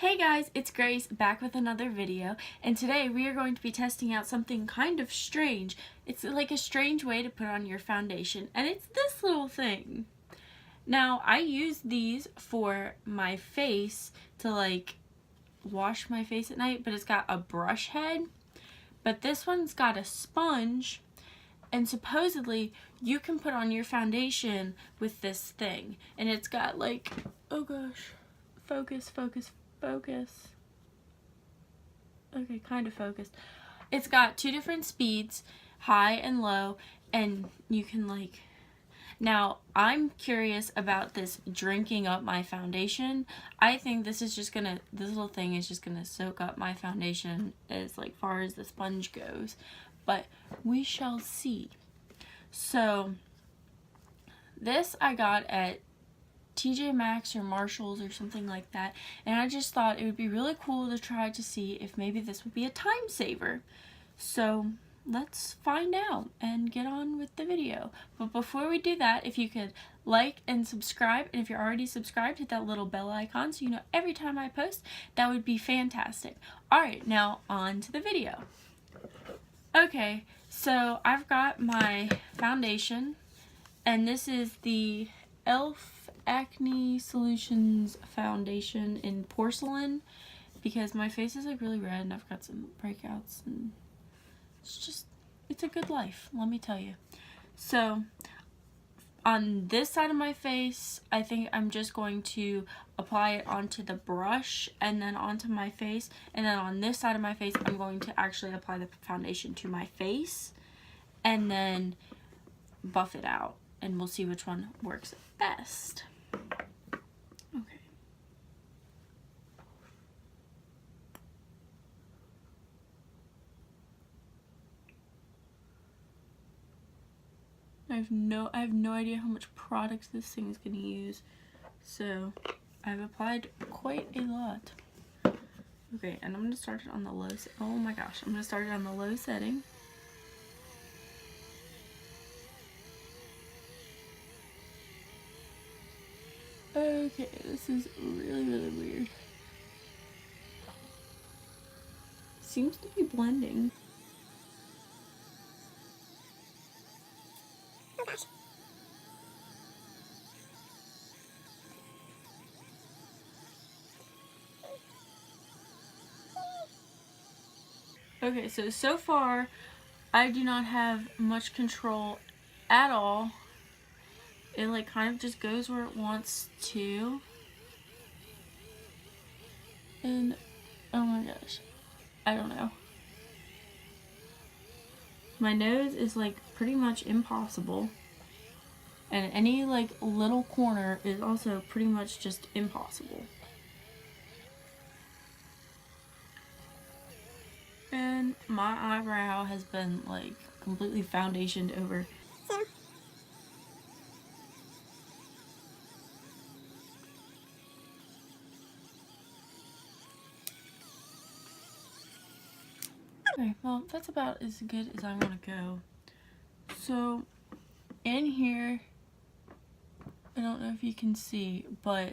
Hey guys, it's Grace back with another video, and today we are going to be testing out something kind of strange. It's like a strange way to put on your foundation, and it's this little thing. Now, I use these for my face to like wash my face at night, but it's got a brush head. But this one's got a sponge, and supposedly you can put on your foundation with this thing. And it's got like, oh gosh, focus. Okay, kind of focused. It's got two different speeds, high and low, and you can like... Now, I'm curious about this drinking up my foundation. I think this little thing is just gonna soak up my foundation as like far as the sponge goes. But we shall see. So, this I got at TJ Maxx or Marshall's or something like that, and I just thought it would be really cool to try to see if maybe this would be a time saver. So let's find out and get on with the video. But before we do that, if you could like and subscribe, and if you're already subscribed, hit that little bell icon so you know every time I post. That would be fantastic. Alright, now on to the video. Okay, so I've got my foundation, and this is the e.l.f. Acne Solutions foundation in porcelain, because my face is like really red and I've got some breakouts, and it's a good life, let me tell you. So on this side of my face, I think I'm just going to apply it onto the brush and then onto my face, and then on this side of my face I'm going to actually apply the foundation to my face and then buff it out, and we'll see which one works best. Okay. I have no idea how much product this thing is going to use, so I've applied quite a lot. Okay, and I'm going to start it on the low. Oh my gosh, I'm going to start it on the low setting. Okay, this is really weird. Seems to be blending. Oh gosh. Okay, so far I do not have much control at all. It like kind of just goes where it wants to. And oh my gosh, I don't know. My nose is like pretty much impossible. And any like little corner is also pretty much just impossible. And my eyebrow has been like completely foundationed over. So. Okay, well, that's about as good as I want to go. So, in here, I don't know if you can see, but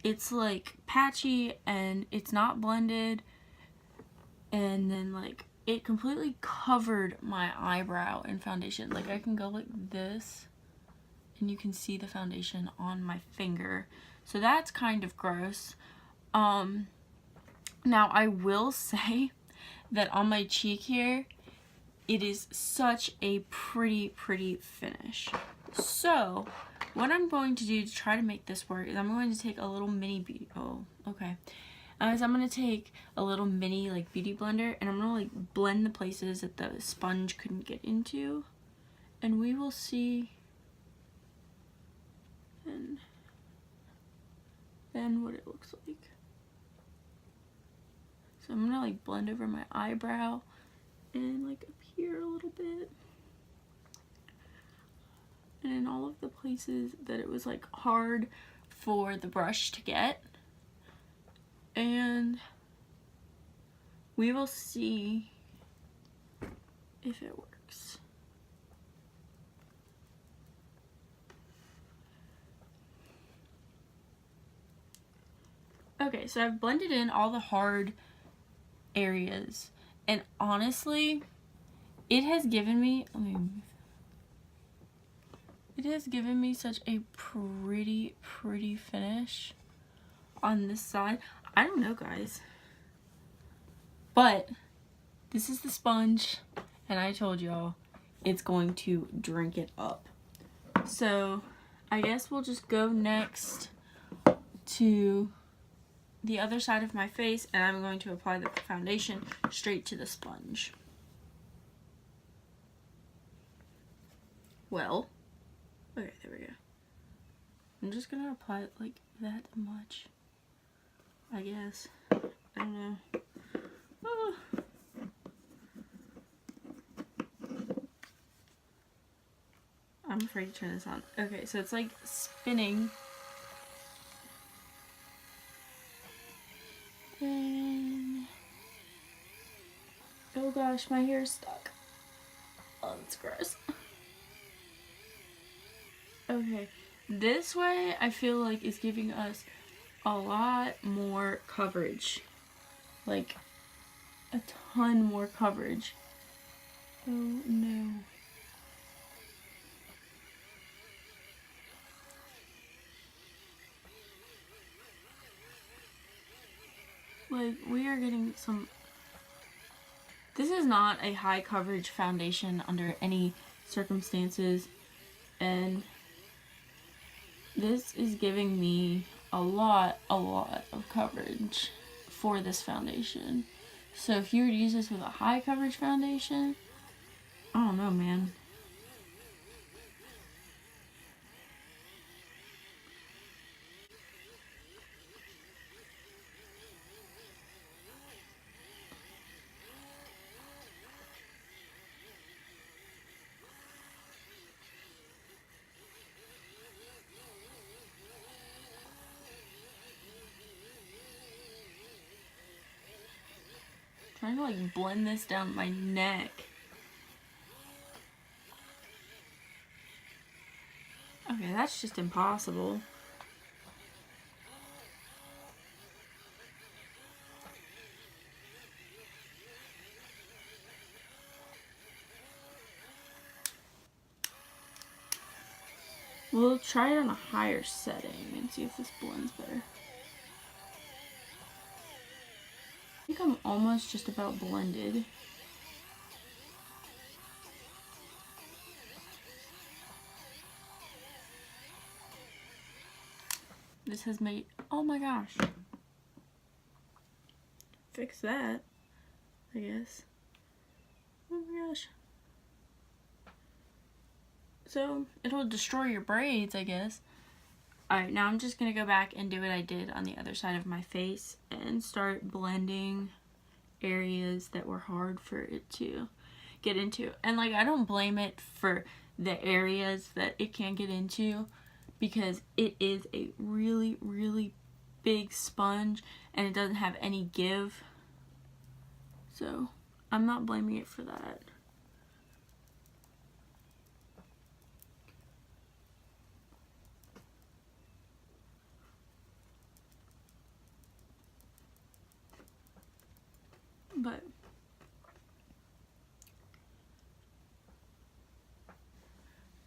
it's like patchy and it's not blended, and then like it completely covered my eyebrow in foundation. Like I can go like this and you can see the foundation on my finger. So that's kind of gross. Now I will say that on my cheek here, it is such a pretty finish. So what I'm going to do to try to make this work is I'm going to take a little mini beauty, I'm going to take a little mini like beauty blender, and I'm going to like blend the places that the sponge couldn't get into, and we will see then what it looks like. So I'm gonna like blend over my eyebrow and like up here a little bit, and in all of the places that it was like hard for the brush to get, and we will see if it works. Okay, so I've blended in all the hard areas, and honestly, it has given me, such a pretty finish on this side. I don't know, guys, but this is the sponge, and I told y'all it's going to drink it up. So I guess we'll just go next to the other side of my face, and I'm going to apply the foundation straight to the sponge. Well, okay, there we go. I'm just gonna apply it like that much, I guess. I don't know. Oh. I'm afraid to turn this on. Okay, so it's like spinning. And oh gosh, my hair is stuck. Oh, that's gross. Okay, this way I feel like it's giving us a lot more coverage. Like a ton more coverage. Oh no. Like, we are getting some... This is not a high coverage foundation under any circumstances, and this is giving me a lot of coverage for this foundation. So if you were to use this with a high coverage foundation, I don't know, man. Trying to like blend this down my neck. Okay, that's just impossible. We'll try it on a higher setting and see if this blends better. I think I'm almost just about blended. This has made, oh my gosh. Fix that, I guess. Oh my gosh. So, it'll destroy your braids, I guess. Alright, now I'm just going to go back and do what I did on the other side of my face and start blending areas that were hard for it to get into. And like, I don't blame it for the areas that it can't get into, because it is a really big sponge and it doesn't have any give. So, I'm not blaming it for that. But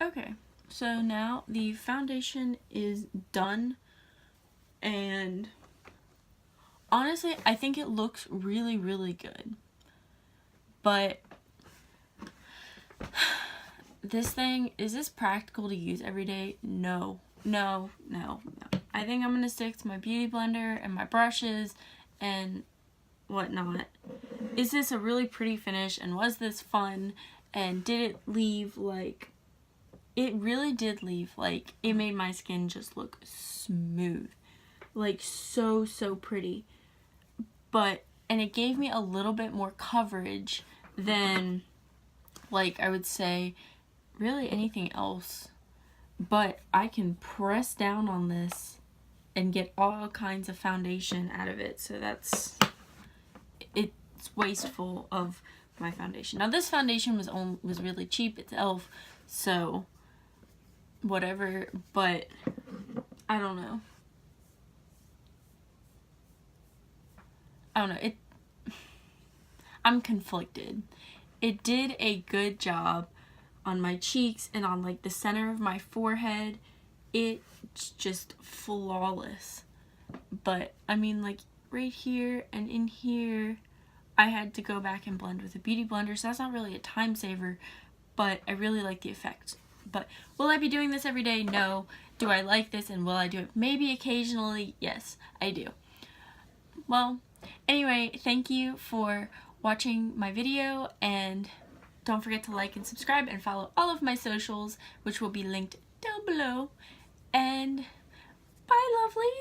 okay, so now the foundation is done, and honestly I think it looks really good, but this thing, is this practical to use every day? No. I think I'm gonna stick to my beauty blender and my brushes and whatnot. Is this a really pretty finish, and was this fun, and did it leave like, it really did leave like, it made my skin just look smooth, like so pretty. But, and it gave me a little bit more coverage than, like, I would say really anything else. But I can press down on this and get all kinds of foundation out of it, so that's, it's wasteful of my foundation. Now this foundation was really cheap, it's e.l.f., so whatever, but I don't know. I don't know, I'm conflicted. It did a good job on my cheeks and on like the center of my forehead. It's just flawless. But I mean, like right here and in here, I had to go back and blend with a beauty blender, so that's not really a time saver, but I really like the effect. But will I be doing this every day? No. Do I like this and will I do it maybe occasionally? Yes, I do. Well, anyway, thank you for watching my video, and don't forget to like and subscribe and follow all of my socials, which will be linked down below. And bye, lovelies!